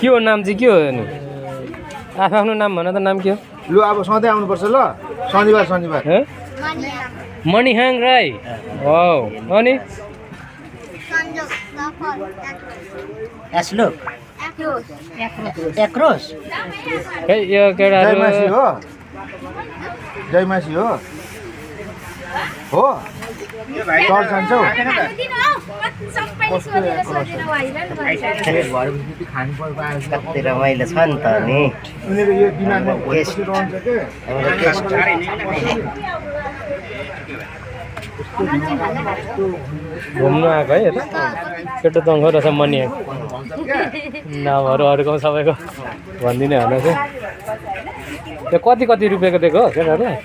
के हो नाम चाहिँ के हो नि आफ्नो नाम भन त नाम के हो लु अब सधैँ आउनुपर्छ ल शनिबार शनिबार मणिहाङ राई हो अनि एस्लोक एक्रोस खै यो केटाहरु जयमासी हो जयमासी हो हो चल जान्छौ कति रमाइलो छ नि त नि उनीहरू यो दिमागमा भएपछि रहन्छ के घुम्नु आएको है यता केटो तङ्ग रहेछ मणिहाङ नामहरू अरूको सबैको भनिदिने होला चाहिँ त्यो कति कति रुपियाँको दिएको हो केटाहरूलाई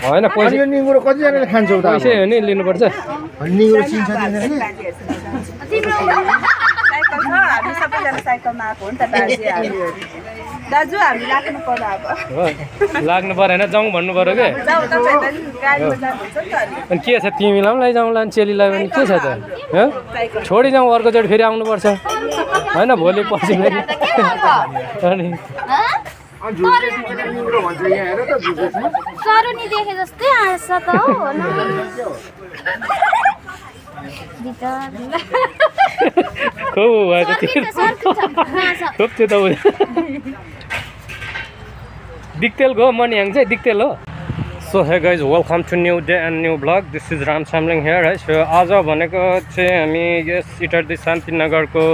होइन पैसा यो निगुरो कतिजनाले खान्छौ त पैसै हो नि लिनुपर्छ निगुरो चिन्छ तिनीहरूले हामी सबैजना साइकलमा आएको हो नि त दाजु हामी लाग्नु पर्यो अब लाग्नु परेन जाउँ भन्नु पर्यो के अनि के छ तिमीलाई पनि लैजाउँला अनि चेलीलाई पनि के छ त छोडी जाउँ अर्कोचोटि फेरि आउनुपर्छ होइन भोलि पछि फेरि अनि सरुनी देखे जस्तै आएछ त हो खुब भयो त खुब त्यो त दिक्तेल गो मणिहाङ चाहिँ दिक्तेल हो so hey guys welcome to new day and new blog this is Ram Samling here है सो आज भनेको चाहिँ हामी यस इटहरी शान्तिनगरको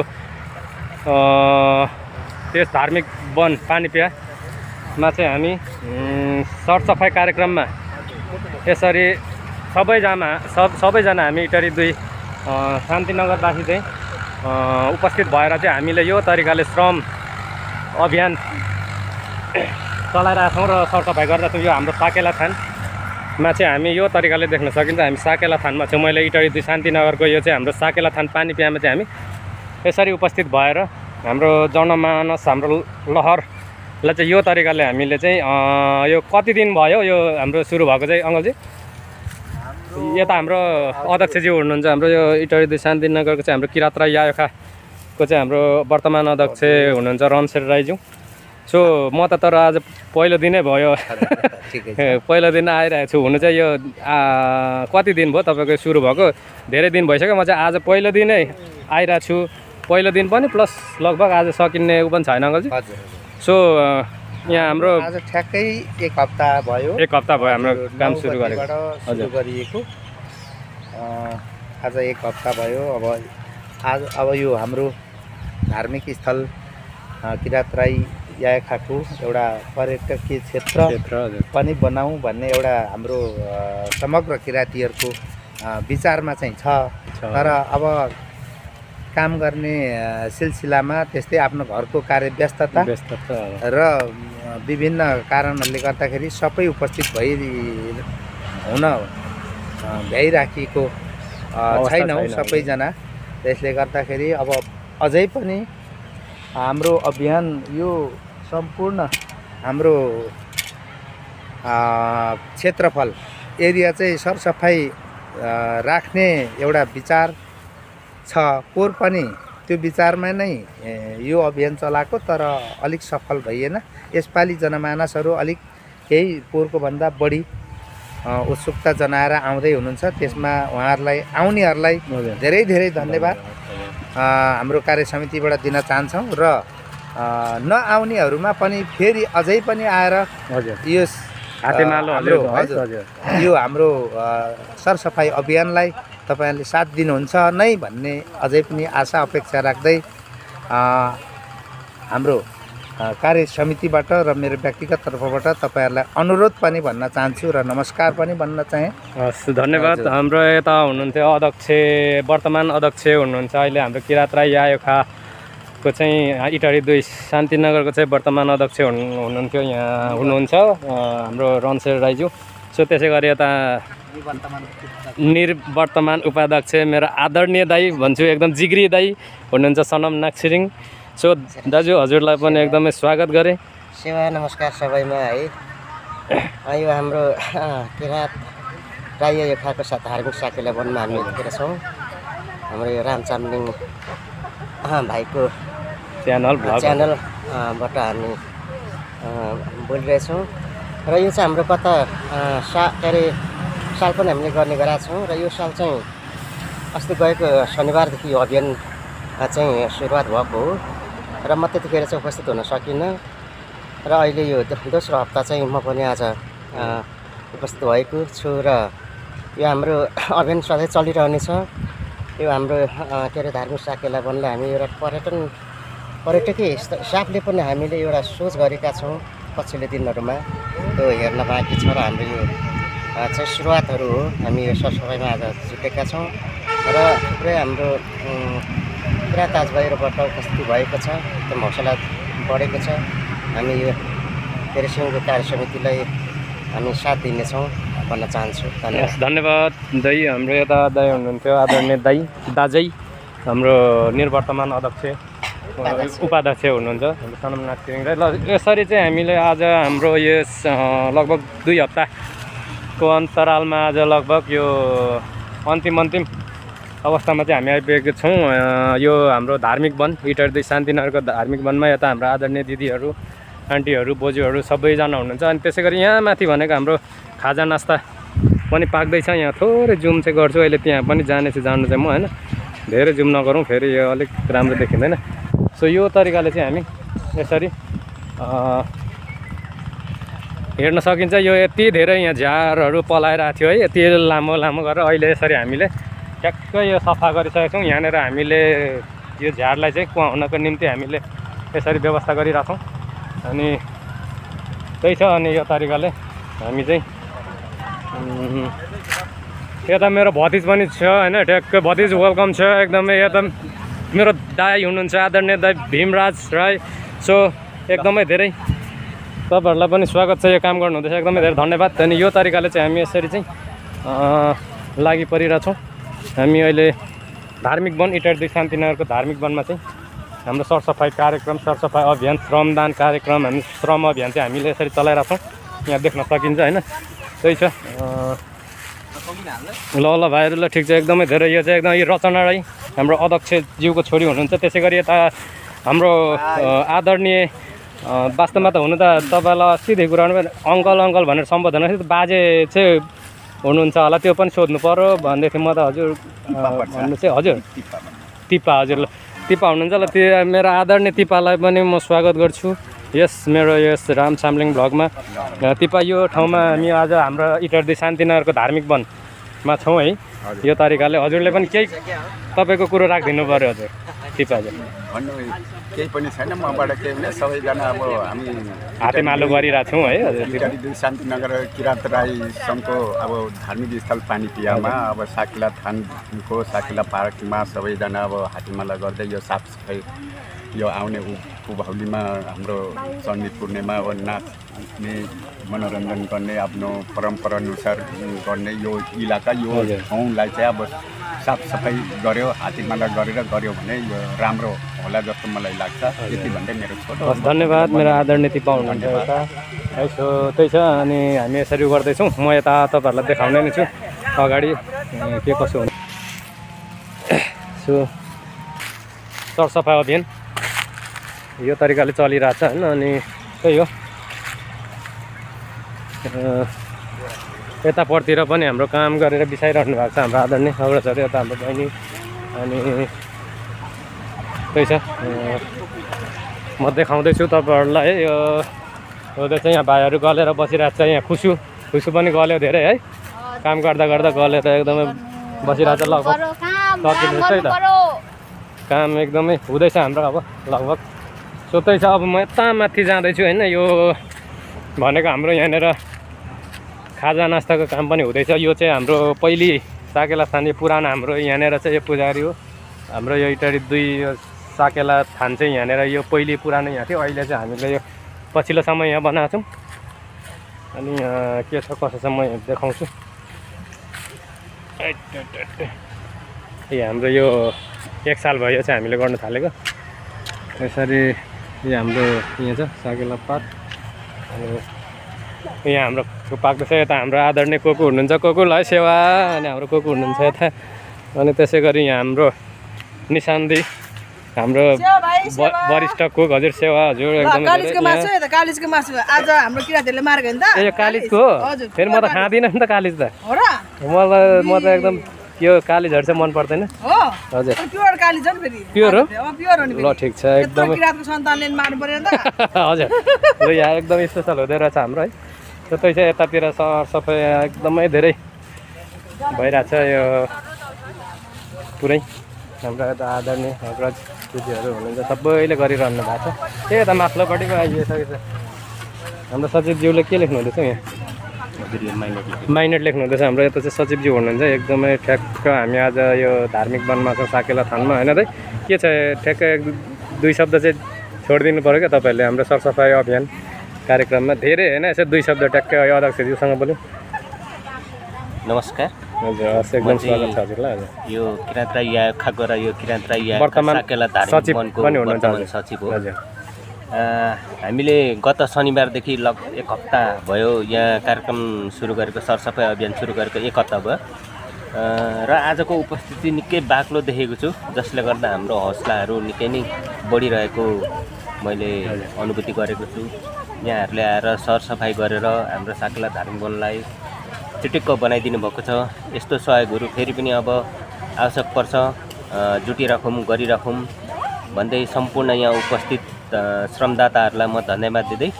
त्यस धार्मिक वन पानीपियामा चाहिँ हामी सरसफाइ कार्यक्रममा यसरी सबैजना हामी इटहरी 2 शान्तिनगरवासी चाहिँ उपस्थित भएर चाहिँ हामीले यो तरिकाले श्रम अभियान चलाइरहेका छौँ र सरसफाइ गर्दैछौँ। यो हाम्रो साकेला थानमा चाहिँ हामी यो तरिकाले देख्न सकिन्छ। हामी साकेला थानमा चाहिँ मैले इटहरी 2 शान्तिनगरको यो चाहिँ हाम्रो साकेला थान पानीपियामा चाहिँ हामी यसरी उपस्थित भएर हाम्रो जनमानस हाम्रो लहरलाई चाहिँ यो तरिकाले हामीले चाहिँ यो कति दिन भयो यो हाम्रो सुरु भएको चाहिँ अङ्कलजी यता हाम्रो अध्यक्षज्यू हुनुहुन्छ हाम्रो यो इटहरी 2 शान्तिनगरको चाहिँ हाम्रो किरात राई यायोखाको चाहिँ हाम्रो वर्तमान अध्यक्ष हुनुहुन्छ रमशेर राईज्यू। सो म त तर आज पहिलो दिनै भयो पहिलो दिन आइरहेको छु हुनु चाहिँ यो कति दिन भयो तपाईँको सुरु भएको धेरै दिन भइसक्यो। म चाहिँ आज पहिलो दिनै आइरहेको छु पहिलो दिन पनि प्लस लगभग आज सकिने उ पनि छैन अङ्कलजी। सो यहाँ हाम्रो आज ठ्याक्कै एक हप्ता भयो हाम्रो काम सुरु गरेको गरिएको आज एक हप्ता भयो। अब यो हाम्रो धार्मिक स्थल किरात राई यायोखाको एउटा पर्यटकीय क्षेत्र पनि बनाऊँ भन्ने एउटा हाम्रो समग्र किरातीहरूको विचारमा चाहिँ छ। तर अब काम गर्ने सिलसिलामा त्यस्तै आफ्नो घरको कार्य व्यस्तता र विभिन्न कारणहरूले गर्दाखेरि सबै उपस्थित हुन भ्याइराखेको छैनौँ सबैजना। त्यसले गर्दाखेरि अब अझै पनि हाम्रो अभियान यो सम्पूर्ण हाम्रो क्षेत्रफल एरिया चाहिँ सरसफाइ राख्ने एउटा विचार छ। पोहोर पनि त्यो विचारमा नै यो अभियान चलाएको तर अलिक सफल भइएन। यसपालि जनमानसहरू अलिक केही पोहोरको भन्दा बढी उत्सुकता जनाएर आउँदै हुनुहुन्छ। त्यसमा उहाँहरूलाई आउनेहरूलाई धेरै धेरै धन्यवाद हाम्रो कार्य समितिबाट दिन चाहन्छौँ र नआउनेहरूमा पनि फेरि अझै पनि आएर यो हाम्रो सरसफाइ अभियानलाई तपाईहरुले साथ दिनुहुन्छ नै भन्ने अझै पनि आशा अपेक्षा राख्दै हाम्रो कार्य समितिबाट र मेरो व्यक्तिगत तर्फबाट तपाईहरुलाई अनुरोध पनि भन्न चाहन्छु र नमस्कार पनि भन्न चाहे। धन्यवाद। हाम्रो यता हुनुहुन्थ्यो अध्यक्ष वर्तमान अध्यक्ष हुनुहुन्छ अहिले हाम्रो किरात राई यायोखाको चाहिँ इटहरी 2 शान्तिनगरको चाहिँ वर्तमान अध्यक्ष हुनुहुन्थ्यो यहाँ हुनुहुन्छ हाम्रो रमशेर राईज्यू। सो त्यसै गरी यता निर्वर्तमान उपाध्यक्ष मेरो आदरणीय दाई भन्छु एकदम जिग्री दाई हुनुहुन्छ सनम नाक्सिरिङ। सो दाजु हजुरलाई पनि एकदमै स्वागत गरे। सेवा नमस्कार सबैमा है। यो हाम्रो किरात राई यायोखाको धार्मिक साकेला वनमा हामी यतिखेर छौँ। हाम्रो यो राम चामलिङ भाइको च्यानलबाट हामी बोलिरहेछौँ र यो चाहिँ हाम्रो गत साल पनि हामीले गर्ने गरेका छौँ र यो साल चाहिँ अस्ति गएको शनिबारदेखि यो अभियान चाहिँ सुरुवात भएको हो र म त्यतिखेर चाहिँ उपस्थित हुन सकिनँ र अहिले यो दोस्रो हप्ता चाहिँ म पनि आज उपस्थित भएको छु र यो हाम्रो अभियान सधैँ चलिरहनेछ। यो हाम्रो के अरे धार्मिक साकेला वनले हामी एउटा पर्यटकीय हिसाबले पनि हामीले एउटा सोच गरेका छौँ पछिल्लो दिनहरूमा त्यो हेर्न बाँकी छ र हाम्रो यो चाहिँ सुरुवातहरू हो। हामी यो सरसफाइमा आज जुटेका छौँ र थुप्रै हाम्रो पुरा ताजभाइहरूबाट उपस्थिति भएको छ, एकदम हौसला बढेको छ। हामी यो केरेसिङको कार्य समितिलाई हामी साथ दिनेछौँ भन्न चाहन्छु। धन्यवाद दाइ। हाम्रो यता दाइ हुनुहुन्थ्यो आदरणीय दाजै हाम्रो निर्वर्तमान उपाध्यक्ष हुनुहुन्छ हाम्रो सनमनाथ छिरिङ। र यसरी चाहिँ हामीले आज हाम्रो यस लगभग 2 हप्ताको अन्तरालमा आज लगभग यो अन्तिम अवस्थामा चाहिँ हामी आइपुगेको छौँ। यो हाम्रो धार्मिक वन इटहरी शान्तिनगरको धार्मिक वनमा यता हाम्रो आदरणीय दिदीहरू आन्टीहरू बोजूहरू सबैजना हुनुहुन्छ। अनि त्यसै गरी यहाँ माथि भनेको हाम्रो खाजा नास्ता पनि पाक्दैछ। यहाँ थोरै जुम चाहिँ गर्छु अहिले, त्यहाँ पनि जानु चाहिँ म होइन, धेरै जुम नगरौँ फेरि यो अलिक राम्रो देखिँदैन। सो यो तरिकाले चाहिँ हामी यसरी हेर्न सकिन्छ। यो यति धेरै यहाँ झारहरू पलाइरहेको थियो है, यति लामो गरेर अहिले यसरी हामीले ट्याक्कै यो सफा गरिसकेका छौँ। यहाँनिर हामीले यो झारलाई चाहिँ कुहाउनको निम्ति हामीले यसरी व्यवस्था गरिरहेछौँ। अनि त्यही छ। अनि यो तरिकाले हामी चाहिँ यता मेरो भतिज पनि छ होइन, ट्याक्कै भतिज वेलकम छ एकदमै। यता मेरो दाई हुनुहुन्छ आदरणीय दाई भीमराज राई। सो एकदमै धेरै तपाईँहरूलाई पनि स्वागत छ, यो काम गर्नुहुँदैछ, एकदमै धेरै धन्यवाद। अनि यो तरिकाले चाहिँ हामी यसरी चाहिँ लागि परिरहेछौँ। हामी अहिले धार्मिक वन इटहरी शान्तिनगरको धार्मिक वनमा चाहिँ हाम्रो सरसफाइ कार्यक्रम, सरसफाइ अभियान, श्रमदान कार्यक्रम, हामी श्रम अभियान चाहिँ हामीले यसरी चलाइरहेछौँ। यहाँ देख्न सकिन्छ होइन, त्यही छ। ल भाइहरू, ल ठिक छ, एकदमै धेरै। यो चाहिँ एकदम यो रचना राई हाम्रो अध्यक्षज्यूको छोरी हुनुहुन्छ। त्यसै गरी यता हाम्रो आदरणीय वास्तवमा त हुनु त तपाईँलाई सिधै कुराहरू अङ्कल भनेर सम्बोधन गर्छ, बाजे चाहिँ हुनुहुन्छ होला, त्यो पनि सोध्नु पऱ्यो भन्दै थिएँ म त हजुर भन्नु चाहिँ। हजुर तिपा, हजुर ल तिपा हुनुहुन्छ। ल त्यो मेरो आदरणीय तिपालाई पनि म स्वागत गर्छु मेरो यस राम चामलिङ भ्लगमा। तिपा यो ठाउँमा हामी आज हाम्रो इटहरी शान्तिनगरको धार्मिक वनमा छौँ है। यो तरिकाले हजुरले पनि केही तपाईँको कुरो राखिदिनु पऱ्यो हजुर तिपाले। भन्नु केही पनि छैन, मबाट केही पनि, सबैजना अब हामी हातेमालो गरिरहेको छौँ है हजुर। इटहरी शान्तिनगर किराँत राई सङ्घको अब धार्मिक स्थल पानीपियामा अब साकेला थानको साकेला पार्कमा सबैजना अब हातेमाला गर्दै यो साफसफाइ, यो आउने उभौलीमा हाम्रो चण्डी पूर्णिमा अब नाच्ने मनोरञ्जन गर्ने आफ्नो परम्परा अनुसार गर्ने यो इलाका यो ठाउँलाई चाहिँ अब साफसफाइ गऱ्यो, हातेमाला गरेर गऱ्यो भने यो राम्रो होला जस्तो मलाई लाग्छ। यति भन्दै मेरो छोटो धन्यवाद। मेरो आदरणीय तिपा हुनुहुन्छ यता है। सो त्यही छ। अनि हामी यसरी गर्दैछौँ। म यता तपाईँहरूलाई देखाउने नै छु अगाडि के कसो हुन्छ। सो सरसफाइ अभियान यो तरिकाले चलिरहेछ होइन। अनि त्यही हो, यतापट्टितिर पनि हाम्रो काम गरेर बिसाइरहनु भएको छ हाम्रो आदरणीय अग्रजहरू, यता हाम्रो बहिनी। अनि त्यही छ, म देखाउँदैछु तपाईँहरूलाई है। यो चाहिँ यहाँ भाइहरू गलेर बसिरहेको छ। यहाँ खुसु पनि गल्यो धेरै है, काम गर्दा गलेर एकदमै बसिरहेको छ। लगभग सकिँदैछ है त, काम एकदमै हुँदैछ हाम्रो अब लगभग। सो त्यही छ। अब म यता माथि जाँदैछु होइन। यो भनेको हाम्रो यहाँनिर खाजा नास्ताको काम पनि हुँदैछ। यो चाहिँ हाम्रो पहिली साकेला थान, यो पुरानो हाम्रो यहाँनिर चाहिँ यो पुजारी हो हाम्रो। यो इटहरी 2 साकेला थान चाहिँ यहाँनिर यो पहिली पुरानो यहाँ थियो। अहिले चाहिँ हामीले यो पछिल्लो समय यहाँ बनाएको छौँ। अनि के छ कसो छ म देखाउँछु। हाम्रो यो 1 साल भयो चाहिँ हामीले गर्न थालेको यसरी। यो हाम्रो यहाँ छ साकेला पात। अनि यहाँ हाम्रो पाक्दैछ। यता हाम्रो आदरणीय कोकु हुनुहुन्छ, कोकुलाई सेवा। अनि हाम्रो कोकु हुनुहुन्छ यता। अनि त्यसै गरी यहाँ हाम्रो निशान्दी हाम्रो वरिष्ठ कुक हजुर सेवा हजुर एकदमै कालिजको मासु यता कालिजको मासु आज हाम्रो किराँतहरूले मारेको नि त यो कालिजको हो हजुर फेरि म त खाँदिनँ नि त कालिज त हो र म त एकदम यो कालिजहरू चाहिँ मन पर्दैन हो हजुर प्योर कालिज हो नि फेरि प्योर हो प्योर हो नि ल ठिक छ एकदमै किराँतको सन्तानले मार्नु पर्यो नि त हजुर ल यहाँ एकदमै स्पेसल हुँदै रहेछ हाम्रो है त्यतै चाहिँ यतातिर सफाइ एकदमै धेरै भइरहेछ यो पुरै हाम्रो यता आदरणीय अग्रज दिदीहरू हुनुहुन्छ सबैले गरिरहनु भएको छ त्यही यता माथिल्लोपट्टि पो आइसकेको छ हाम्रो सचिवज्यूले के लेख्नु हुँदैछ यहाँ माइनेट लेख्नु हुँदैछ हाम्रो यता चाहिँ सचिवज्यू हुनुहुन्छ एकदमै ठ्याक्क हामी आज यो धार्मिक वनमा छौँ साकेला थानमा होइन त के छ ठ्याक्क दुई शब्द चाहिँ छोडिदिनु पऱ्यो क्या तपाईँहरूले हाम्रो सरसफाइ अभियान कार्यक्रममा धेरै होइन यसो दुई शब्द ट्याक्क अध्यक्षज्यूसँग बोल्यौँ नमस्कार हजुर हस् एकदम स्वागत छ हजुरलाई हजुर यो किराँत राई खाएको र यो किराँत राई वर्तमान साकेला सचिव धार्मिक पनि वनको हुनुहुन्छ वर्तमान सचिव हो हजुर हामीले गत शनिबारदेखि एक हप्ता भयो यहाँ कार्यक्रम सुरु गरेको सरसफाइ अभियान सुरु गरेको एक हप्ता भयो र आजको उपस्थिति निकै बाक्लो देखेको छु जसले गर्दा हाम्रो हौसलाहरू निकै नै बढिरहेको मैले अनुभूति गरेको छु यहाँहरूले आएर सरसफाइ गरेर हाम्रो साकेला धार्मिक वनलाई चिटिक्क बनाइदिनु भएको छ यस्तो सहयोगहरू फेरि पनि अब आवश्यक पर्छ जुटिराखौँ गरिराखौँ भन्दै सम्पूर्ण यहाँ उपस्थित श्रमदाताहरूलाई म धन्यवाद दिँदै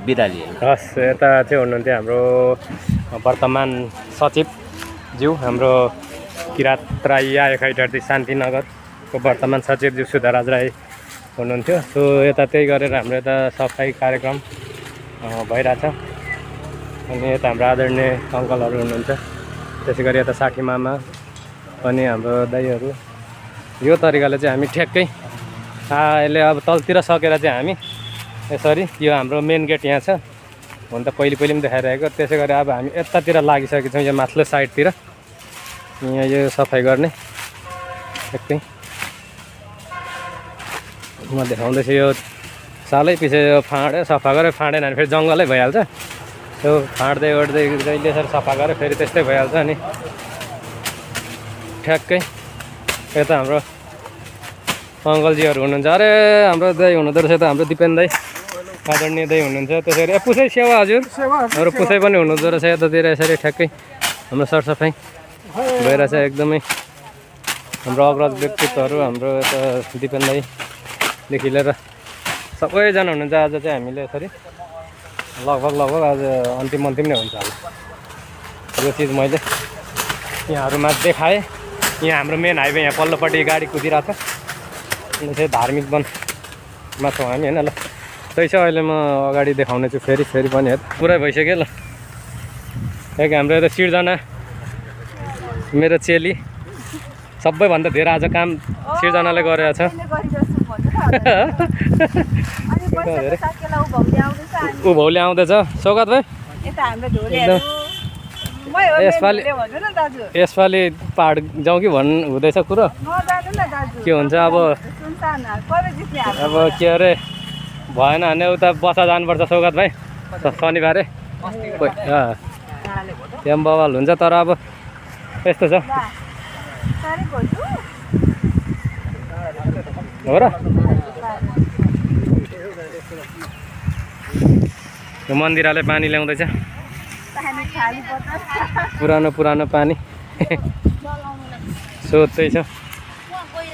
बिदा लिएँ हस् यता चाहिँ हुनुहुन्थ्यो हाम्रो वर्तमान सचिवज्यू हाम्रो किराँत राई आएखैटर्ती शान्तिनगरको वर्तमान सचिवज्यू सुधाराज राई हुनुहुन्थ्यो सो यता त्यही गरेर हाम्रो यता सफाइ कार्यक्रम भइरहेछ अनि यता हाम्रो आदरणीय अङ्कलहरू हुनुहुन्छ त्यसै गरी यता साथी मामा अनि हाम्रो दाइहरू यो तरिकाले चाहिँ हामी ठ्याक्कै अहिले अब तलतिर सकेर चाहिँ हामी यसरी यो हाम्रो मेन गेट यहाँ छ हुन त पहिले पनि देखाइरहेको त्यसै गरी अब हामी यतातिर लागिसकेको छौँ यो माथिल्लो साइडतिर यहाँ यो सफाइ गर्ने ठ्याक्कै म देखाउँदैछु यो सालै पछि यो फाँडे सफा गरेर फाँडेन भने फेरि जङ्गलै भइहाल्छ त्यो फाँड्दै ओड्दै जहिले यसरी सफा गरेर फेरि त्यस्तै भइहाल्छ अनि ठ्याक्कै यता हाम्रो अङ्कलजीहरू हुनुहुन्छ अरे हाम्रो दाइ हुनुहुँदो रहेछ त हाम्रो दिपेन दाइ आदरणीय दाइ हुनुहुन्छ त्यसरी पुसै सेवा हजुर हाम्रो पुसै पनि हुनुहुँदो रहेछ यतातिर यसरी ठ्याक्कै हाम्रो सरसफाइ भइरहेछ एकदमै हाम्रो अग्रज व्यक्तित्वहरू हाम्रो यता दिपेन दाइदेखि लिएर सबैजना हुनुहुन्छ आज चाहिँ हामीले यसरी लगभग आज अन्तिम नै हुन्छ होला यो चिज मैले यहाँहरूमा देखाएँ यहाँ हाम्रो मेन हाइवे यहाँ पल्लोपट्टि गाडी कुदिरहेको छ अनि चाहिँ धार्मिक वनमा छौँ हामी होइन ल त्यही छ अहिले म अगाडि देखाउने छु फेरि पनि पुरै भइसक्यो ल एक हाम्रो यता सिर्जना मेरो चेली सबैभन्दा धेरै आज काम सिर्जनाले गरेको छ उभौले आउँदैछ सौगात भाइ यसपालि पहाड जाउँ कि हुँदैछ कुरो के हुन्छ अब के अरे भएन भने उता बसा जानुपर्छ सौगात भाइ शनिबारे त्यहाँ बवाल हुन्छ तर अब यस्तो छ हो र यो मन्दिरले पानी ल्याउँदैछ पुरानो पानी सो त्यही छ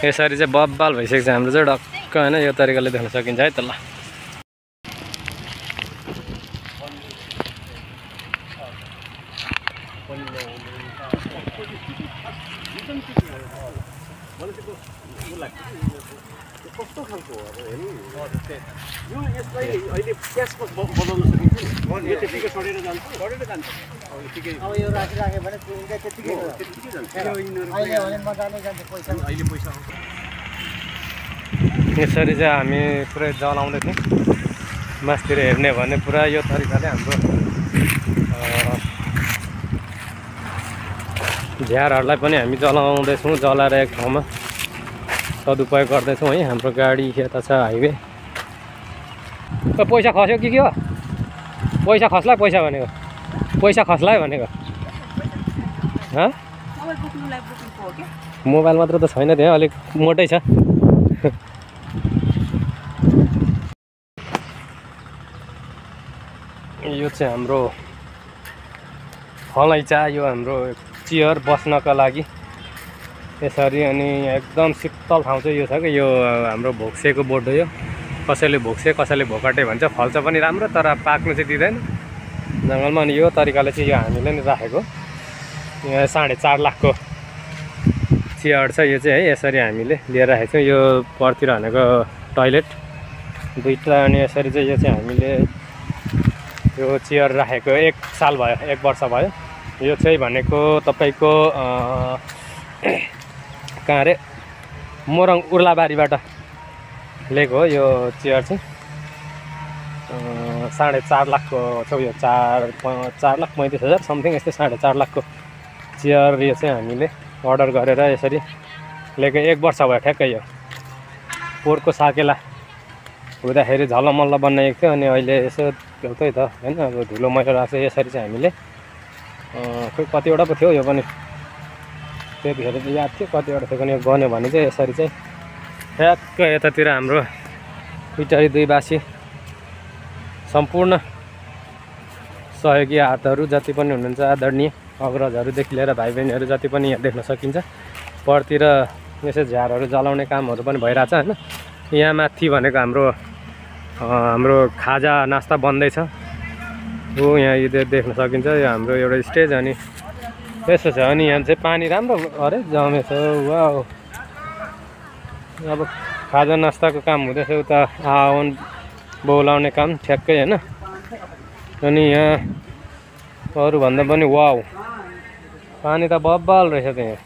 यसरी चाहिँ बब्बाल भइसकेको छ हाम्रो चाहिँ ढक्क होइन यो तरिकाले देख्न सकिन्छ है त ल कस्तो खालको हो अब हेर्नु यो यसलाई अहिले प्याजको बनाउन सकिन्छ यो त्यतिकै सडेर जान्छ अब यो राखिराख्यो भने त्यतिकै जान्छ अहिले मजाले जान्छ पैसा अहिले पैसा आउँछ यसरी चाहिँ हामी पुरै जलाउँदै थियौँ मासतिर हेर्ने भने पुरा यो तरिकाले हाम्रो झ्यारहरूलाई पनि हामी जलाउँदैछौँ जलाएर एक ठाउँमा सदुपयोग गर्दैछौँ है हाम्रो गाडी यता छ हाइवे पैसा खस्यो के हो पैसा खस्ला पैसा भनेको पैसा खस्ला भनेको मोबाइल मात्र त छैन त्यहाँ, अलिक मोटै छ। यो चाहिँ हाम्रो अलैँचा, यो हाम्रो चियर बस्नका लागि यसरी। अनि एकदम शीतल ठाउँ चाहिँ यो छ कि यो हाम्रो भोक्सेको बोट हो यो। कसैले भोक्से कसैले भोकाटे भन्छ। फल्छ पनि राम्रो तर पाक्नु चाहिँ दिँदैन जङ्गलमा। अनि यो तरिकाले चाहिँ यो हामीले नि राखेको। यहाँ 4.5 लाखको चियर छ यो चाहिँ है। यसरी हामीले लिएर राखेको छौँ। यो परतिर भनेको टोइलेट दुईवटा। अनि यसरी चाहिँ यो चाहिँ हामीले यो चियर राखेको 1 साल भयो, 1 वर्ष भयो। यो चाहिँ भनेको तपाईँको कहाँ अरे मोरङ उर्लाबारीबाट लिएको हो यो चियर चाहिँ। 4.5 लाखको छ यो। 4,35,000 समथिङ यस्तै 4.5 लाखको चियर यो चाहिँ हामीले अर्डर गरेर यसरी लिएको। 1 वर्ष भयो ठ्याक्कै यो। पोहोरको साकेला हुँदाखेरि झल्लमल्ल बनाएको थियो। अनि अहिले यसो एउटै त होइन, अब धुलो मैलो राख्छ। यसरी चाहिँ हामीले खोइ कतिवटा पो थियो यो पनि, त्यतिखेर चाहिँ याद थियो कतिवटा थियो पनि। गन्यो भने चाहिँ यसरी चाहिँ ठ्याक्क यतातिर हाम्रो इटारी 2 सम्पूर्ण सहयोगी हातहरू जति पनि हुनुहुन्छ, आदरणीय अग्रजहरूदेखि लिएर भाइ बहिनीहरू जति पनि यहाँ देख्न सकिन्छ। परतिर यसो झारहरू जलाउने कामहरू पनि भइरहेछ होइन। यहाँ माथि भनेको हाम्रो खाजा नास्ता बन्दैछ हो। यहाँ यो देख्न सकिन्छ यो हाम्रो एउटा स्टेज। अनि यस्तो छ। अनि यहाँ चाहिँ पानी राम्रो अरे जमेछ। वाउ, अब खाजा नास्ताको काम हुँदैछ उता आवन बोलाउने काम ठ्याक्कै होइन। अनि यहाँ अरूभन्दा पनि वाउ पानी त बब्बाल रहेछ त्यहाँ।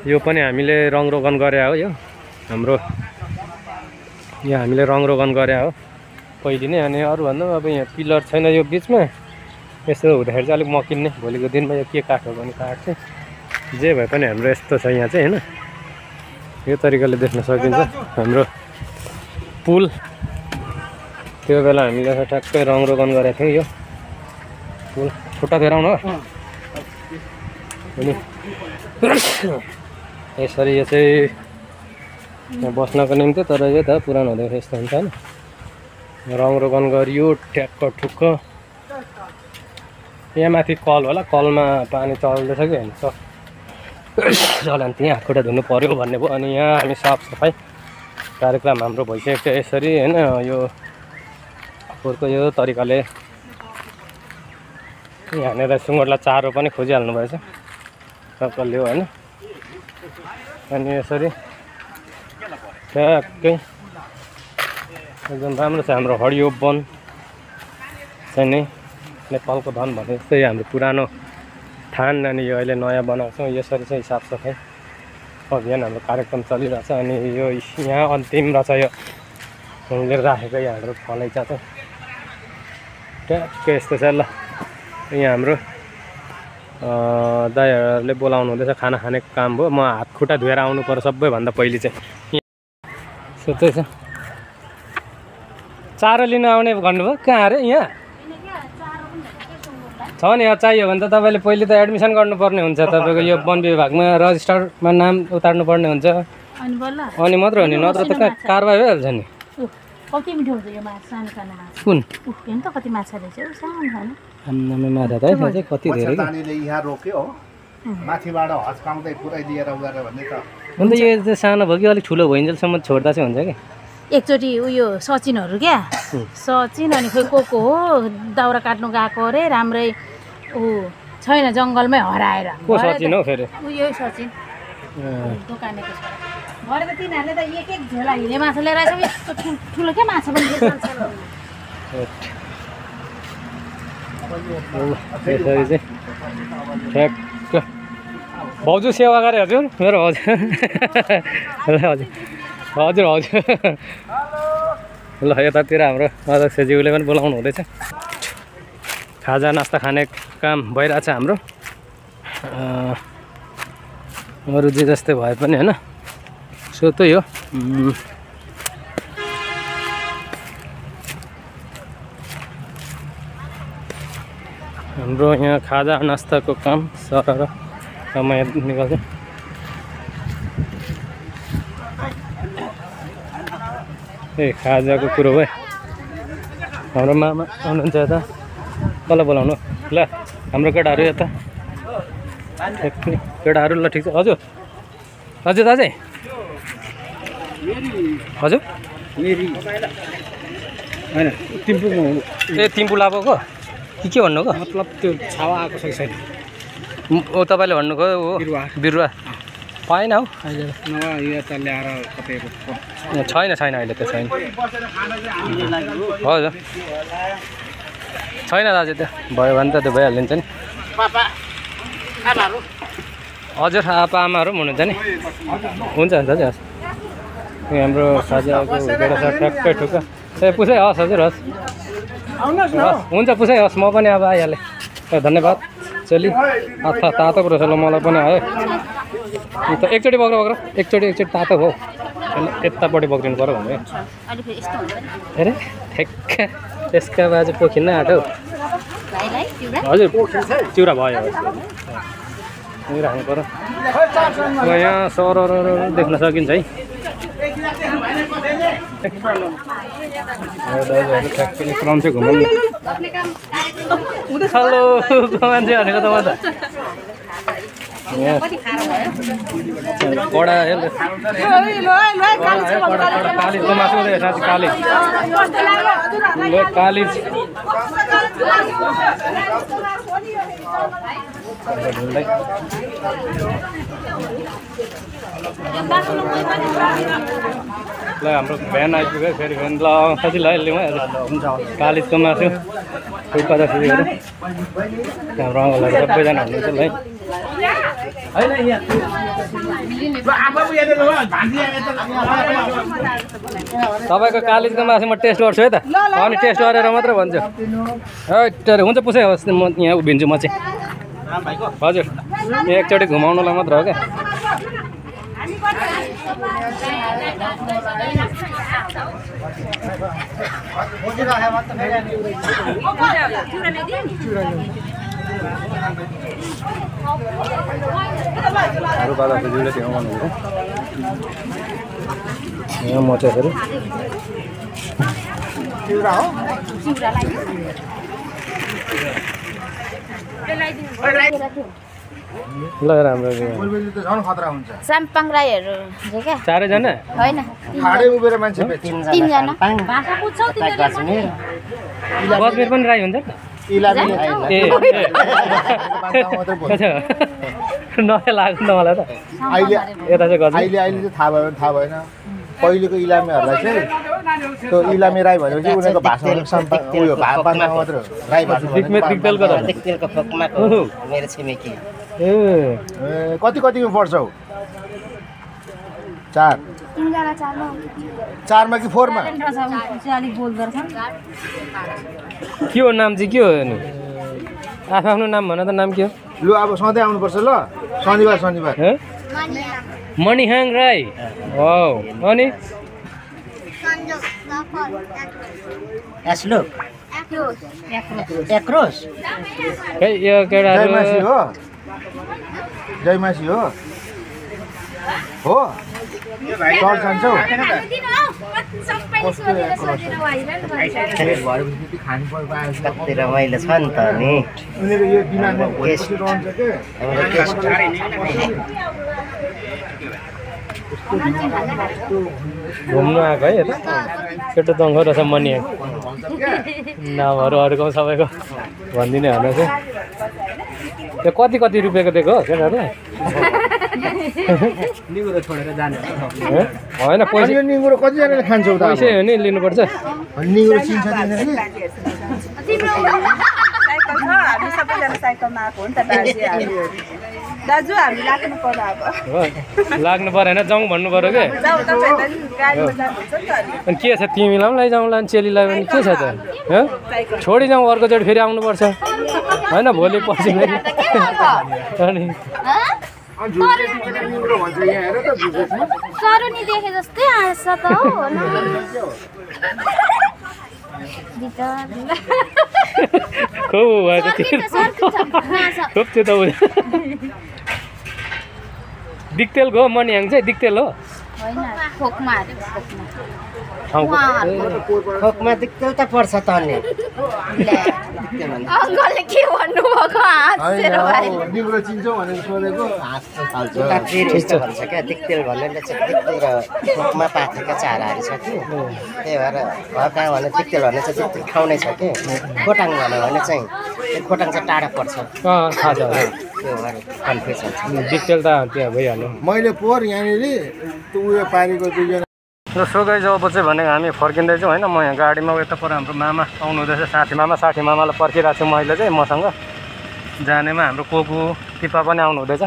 यो पनि हामीले रङरोगन गरे हो। यो हाम्रो यहाँ हामीले रङरोगन गरे हो पहिले नै। अनि अरूभन्दा अब यहाँ पिलर छैन यो बिचमा, यसो हुँदाखेरि चाहिँ अलिक मकिन्ने। भोलिको दिनमा यो के काठ हो भने काठ चाहिँ जे भए पनि हाम्रो यस्तो छ यहाँ चाहिँ होइन। यो तरिकाले देख्न सकिन्छ हाम्रो पुल। त्यो बेला हामीले ठ्याक्कै रङरोगन गरेको थियौँ यो पुल। खुट्टा फेराउनु हो। अनि यसरी यो चाहिँ बस्नको निम्ति, तर यो त पुरानो हुँदैछ यस्तो हुन्छ होइन। रङरोगन गरियो ठ्याक्क ठुक्क। यहाँ माथि कल होला, कलमा पानी चल्दैछ कि होइन चलन, त्यहाँ खुट्टा धुनु पऱ्यो भन्ने भयो। अनि यहाँ हामी साफसफाइ कार्यक्रम हाम्रो भइसकेको थियो यसरी होइन। यो पोहोरको यो तरिकाले यहाँनिर सुँगुरलाई चारो पनि खोजिहाल्नु भएछ सबैले होइन। अनि यसरी ठ्याक्कै एकदम राम्रो छ हाम्रो हरियो वन चाहिँ नै नेपालको धन भने जस्तै हाम्रो पुरानो थान। अनि यो अहिले नयाँ बनाएको छौँ। यसरी चाहिँ साफसफाइ अभियान हाम्रो कार्यक्रम चलिरहेछ। अनि यो यहाँ अन्तिम रहेछ यो हामीले राखेको यहाँ हाम्रो अलैँचा चाहिँ ट्याक्कै यस्तो छ। ल यहाँ हाम्रो दाइहरूले बोलाउनु हुँदैछ, खाना खाने काम भयो। म हात खुट्टा धोएर आउनु पर्यो सबैभन्दा पहिले चाहिँ। सोध्दै छ चारो लिन आउने भन्नुभयो, कहाँ अरे यहाँ छ नि। चाहियो भने त तपाईँले पहिले त एडमिसन गर्नुपर्ने हुन्छ। तपाईँको यो वन विभागमा रजिस्टरमा नाम उतार्नु पर्ने हुन्छ अनि मात्र हो नि, नत्र त कारवाही भइहाल्छ नि। कति मिठो हुन्छ यो माछा, सानो सानो माछा। कुन हेर्नु त कति माछा रहेछ सानो सानो। आम्मामा माछा त है चाहिँ कति धेरै। तानीले यहाँ रोक्यो हो, माथिबाट हच्काउँदै पुरै लिएर गएर भन्ने त। अन्त यो चाहिँ सानो भयो कि अलिक ठुलो भइन्जेलसम्म छोड्दा चाहिँ हुन्छ कि। एकचोटि उयो सचिनहरू क्या, सचिन अनि खोइ को हो दाउरा काट्नु गएको अरे, राम्रै ऊ छैन जङ्गलमै हराएर। को सचिन हो फेरि? उयो सचिन दोकानेको छ। भरे त तिनीहरूले त एक एक झोला हिँडे माछा लिएर आएछ। यस्तो ठुलो क्या माछा पनि यसरी चाहिँ ठ्याक्क भाउजू सेवा गरे हजुर मेरो। हजुर हजुर हजुर हजुर। ल यतातिर हाम्रो अध्यक्षज्यूले पनि बोलाउनु हुँदैछ। खाजा नास्ता खाने काम भइरहेछ हाम्रो। अरू जे जस्तै भए पनि होइन, सो त्यही हो। हाम्रो यहाँ खाजा नास्ताको काम सरर समय निकाल्छ। ए खाजाको कुरो भयो हाम्रो मामा आउनुहुन्छ यता कसलाई बोलाउनु ल हाम्रो केटाहरू यता केटाहरू ल ठिक छ हजुर हजुर दाजु हजुर होइन तिम्पूमा ए तिम्पू लाभोको के भन्नुको मतलब त्यो छावा आएको छ छैन ओ तपाईँले भन्नुको हो बिरुवा पाएन हौ अहिले नभए यो त ल्याएर कतै छैन अहिले त छैन हजुर छैन दाजु त्यो भयो भने त त्यो भइहालिन्छ नि हजुर आप्पा आमाहरू पनि हुनुहुन्छ नि हुन्छ दाजु हस् हाम्रो साझाको हुँदो रहेछ ठ्याक्कै ठुक्क ए पुसै हस् हजुर हस् हुन्छ पुसै हस् म पनि अब आइहालेँ धन्यवाद चलि आत्था तातो पो रहेछ ल मलाई पनि आयो अन्त एकचोटि बग्रो एकचोटि तातो हो यतापट्टि बग्रिनु पऱ्यो भने अरे ठ्याक्क त्यसका बाजु पोखिन्न आँटो हजुर चिउरा भयो राख्नु पऱ्यो यहाँ सर देख्न सकिन्छ है क्रम चाहिँ घुमाउनु हेलो मान्छे भनेको त म त कडा कालिजको मासु हुँदैछ साँच्ची कालिज ल हाम्रो भ्यान आइपुग्यो फेरि भ्यान ल साथी ल लिउँ है कालिजको मासु 50 रुपियाँ हाम्रो अङ्कलहरू सबैजना हुनुहुन्छ ल तपाईँको कालिजको मासु म टेस्ट गर्छु है त अनि टेस्ट गरेर मात्र भन्छु हुन्छ पुसै होस् म यहाँ उभिन्छु म चाहिँ हजुर यहाँ एकचोटि घुमाउनुलाई मात्र हो क्या अरू बाजा जुले त्यो भन्नुहुन्छ यहाँ म चाहिँ फेरि ल राम्रो खतरा हुन्छ साम्पाङ राईहरू क्या चारैजना होइन ठाडै उभिएर मान्छे तीनजना गजमेर पनि राई हुन्छ नयाँ लाग्नु त मलाई त अहिले यता चाहिँ गजमेर अहिले चाहिँ थाहा भएन पहिलेको इलामीहरूलाई चाहिँ त्यो इलामी राई भनेपछि उनीहरूको भाषा उयो भाषा मात्र राई भाषा दिक्तेलको फोकमाको मेरो छिमेकी कतिमा पढ्छौ 4 4मा कि 4मा के हो नाम चाहिँ के हो नि आफ्नो नाम भन त नाम के हो लु अब सधैँ आउनुपर्छ ल शनिबार मणिहाङ राई हो अनि एक्रोस खै यो केटाहरू जयमासी हो चर्च जान्छौ कति रमाइलो छ नि त नि उनीहरू यो दिमागमा रहन्छ के घुम्नु आएको है यता केटो दङ्गो रहेछ मनिहाङ नामहरू अरूको सबैको भनिदिने होइन चाहिँ त्यो कति रुपियाँको दिएको हो केटाहरूलाई होइन पैसा निगुरो कतिजनाले खान्छौ त पैसै हो नि लिनुपर्छ निगुरो चिन्छ तिनीहरूले हामी सबैजना साइकलमा आएको हो नि त दाजु हामी लाग्नु पर्यो अब लाग्नु परेन जाउँ भन्नु पऱ्यो कि अनि के छ तिमीलाई पनि लैजाउँला अनि चेलीलाई पनि के छ त छोडी जाउँ अर्कोचोटि फेरि आउनुपर्छ होइन भोलि पछि फेरि अनि सरुनी देखे जस्तै आँट्छ त हो खुब भयो खुब त्यो त दिक्तेलको हो मनिहाङ चाहिँ दिक्तेल हो ठाउँको खोकमा दिक्तेल त पर्छ त अनि दिक्तेल भन्दा अङ्कलले के भन्नुभएको हाँसेर भाइ निग्रो चिन्छौ भनेर सोधेको हाँस्न थाल्छ उता फेरि यस्तो भन्छ क्या दिक्तेल भनेर चाहिँ दिक्तेल र खोकमा पाथेका चाहिँ हाराहारी छ कि त्यही भएर कहाँ भने दिक्तेल भने चाहिँ दिक्तेल ठाउँ नै छ कि खोटाङ भन्यो भने चाहिँ त्यो खोटाङ चाहिँ टाढा पर्छ थाहा छ त्यो भएर कन्फ्युज हुन्छ डिटेल त त्यहाँ भइहाल्यो मैले पोहोर यहाँनिर त्यो उयो पारेको दुईजना र सो गाइज अब चाहिँ भनेको हामी फर्किँदैछौँ होइन म यहाँ गाडीमा यता पर हाम्रो मामा आउनु हुँदैछ साथी मामालाई पर्खिरहेको छु मैले चाहिँ मसँग जानेमा हाम्रो कोकु टिपा पनि आउनु हुँदैछ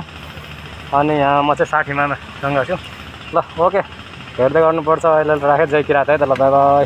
अनि यहाँ म चाहिँ साथी मामासँग छु ल ओके हेर्दै गर्नुपर्छ अहिले राखेँ जय किरात है त ल बाई बाई